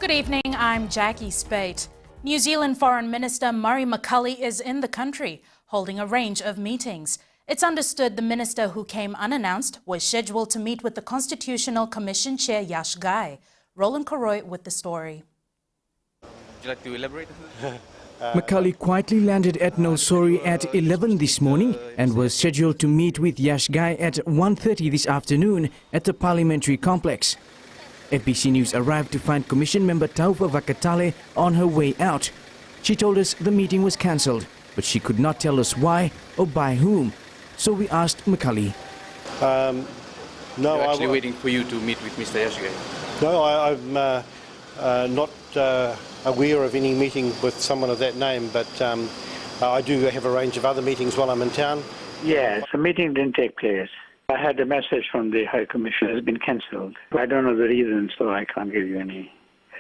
Good evening, I'm Jackie Spate. New Zealand Foreign Minister Murray McCully is in the country, holding a range of meetings. It's understood the minister who came unannounced was scheduled to meet with the Constitutional Commission Chair Yash Gai. Roland Koroy with the story. Would you like to elaborate? McCully quietly landed at Nosori at 11 this morning and was scheduled to meet with Yash Gai at 1:30 this afternoon at the Parliamentary Complex. FBC News arrived to find Commission member Taufa Vakatale on her way out. She told us the meeting was cancelled, but she could not tell us why or by whom. So we asked McCully. No, I'm actually waiting for you to meet with Mr. Yash Gai. No, I'm not aware of any meeting with someone of that name, but I do have a range of other meetings while I'm in town. Yes, the meeting didn't take place. I had a message from the High Commission, it has been cancelled. I don't know the reason, so I can't give you any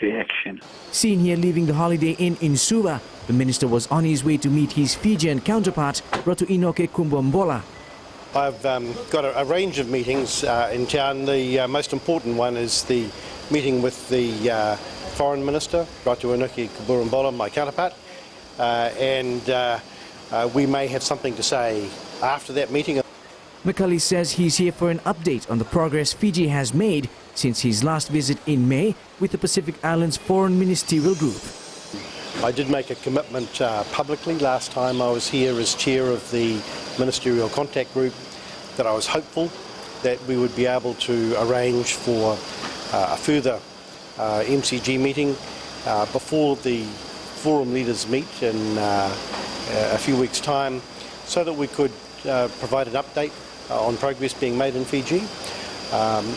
reaction. Seen here leaving the Holiday Inn in Suva, the minister was on his way to meet his Fijian counterpart, Ratu Inoke Kumbombola. I've got a range of meetings in town. The most important one is the meeting with the Foreign Minister, Ratu Inoke Kumbombola, my counterpart, and we may have something to say after that meeting. McCully says he's here for an update on the progress Fiji has made since his last visit in May with the Pacific Islands Foreign Ministerial Group. I did make a commitment publicly last time I was here as chair of the Ministerial Contact Group that I was hopeful that we would be able to arrange for a further MCG meeting before the forum leaders meet in a few weeks' time, so that we could provide an update on progress being made in Fiji,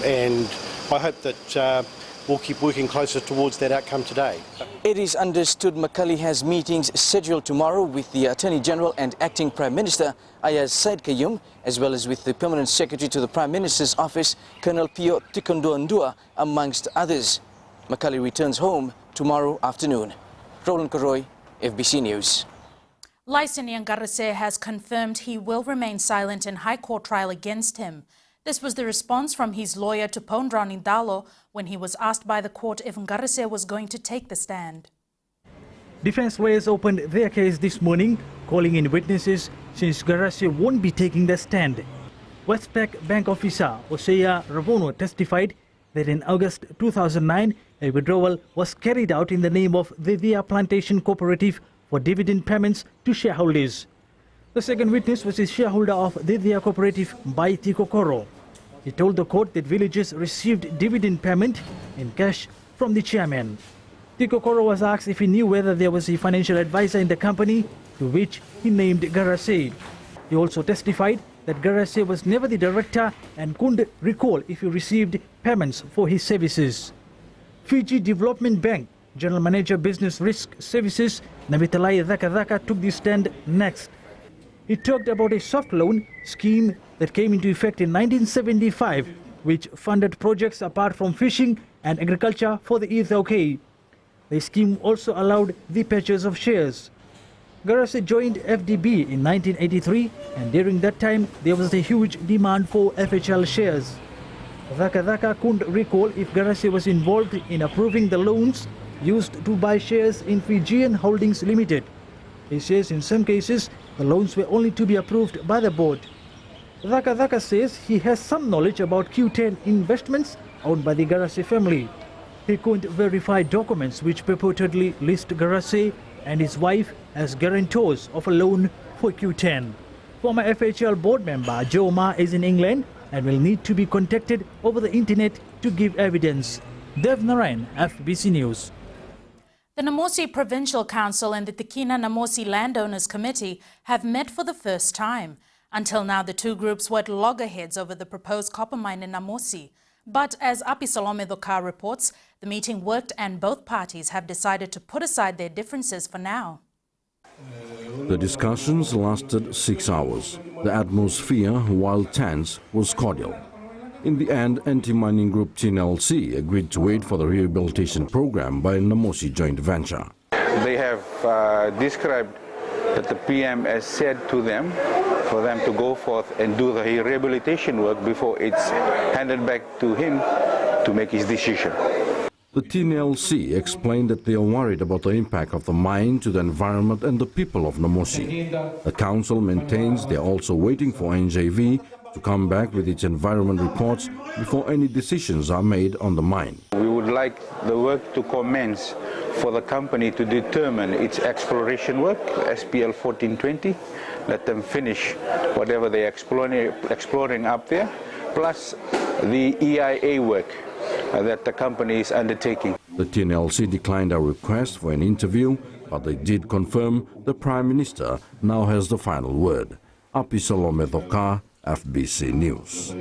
and I hope that we'll keep working closer towards that outcome today. It is understood McCully has meetings scheduled tomorrow with the Attorney General and Acting Prime Minister Ayaz Said Kayum, as well as with the Permanent Secretary to the Prime Minister's Office, Colonel Pio Tikondoandua, amongst others. McCully returns home tomorrow afternoon. Roland Koroy, FBC News. Laisinian Garase has confirmed he will remain silent in High Court trial against him. This was the response from his lawyer to Pondran Indalo when he was asked by the court if Garase was going to take the stand. Defense lawyers opened their case this morning, calling in witnesses since Garase won't be taking the stand. Westpac bank officer Osea Ravono testified that in August 2009, a withdrawal was carried out in the name of the Via Plantation Cooperative for dividend payments to shareholders. The second witness was a shareholder of the Via Cooperative by Tikokoro. He told the court that villagers received dividend payment in cash from the chairman. Tikokoro was asked if he knew whether there was a financial advisor in the company, to which he named Garase. He also testified that Garase was never the director and couldn't recall if he received payments for his services. Fiji Development Bank General Manager Business Risk Services Navitalai Dhaka took the stand next. He talked about a soft loan scheme that came into effect in 1975, which funded projects apart from fishing and agriculture for the Ethiopian. The scheme also allowed the purchase of shares. Garase joined FDB in 1983, and during that time there was a huge demand for FHL shares. Dhaka couldn't recall if Garase was involved in approving the loans used to buy shares in Fijian Holdings Limited. He says in some cases the loans were only to be approved by the board. Dhaka says he has some knowledge about Q10 investments owned by the Garase family. He couldn't verify documents which purportedly list Garase and his wife as guarantors of a loan for Q10. Former FHL board member Joe Ma is in England and will need to be contacted over the internet to give evidence. Dev Narayan, FBC News. The Namosi Provincial Council and the Tikina Namosi Landowners Committee have met for the first time. Until now, the two groups were at loggerheads over the proposed copper mine in Namosi. But as Api Salome Dokar reports, the meeting worked and both parties have decided to put aside their differences for now. The discussions lasted 6 hours. The atmosphere, while tense, was cordial. In the end, anti-mining group TNLC agreed to wait for the rehabilitation program by Namosi joint venture. They have described that the PM has said to them for them to go forth and do the rehabilitation work before it's handed back to him to make his decision. The TNLC explained that they are worried about the impact of the mine to the environment and the people of Namosi. The council maintains they are also waiting for NJV to come back with its environment reports before any decisions are made on the mine. We would like the work to commence for the company to determine its exploration work, SPL 1420. Let them finish whatever they're exploring up there, plus the EIA work that the company is undertaking. The TNLC declined our request for an interview, but they did confirm the Prime Minister now has the final word. Api Salome Thoka, FBC News.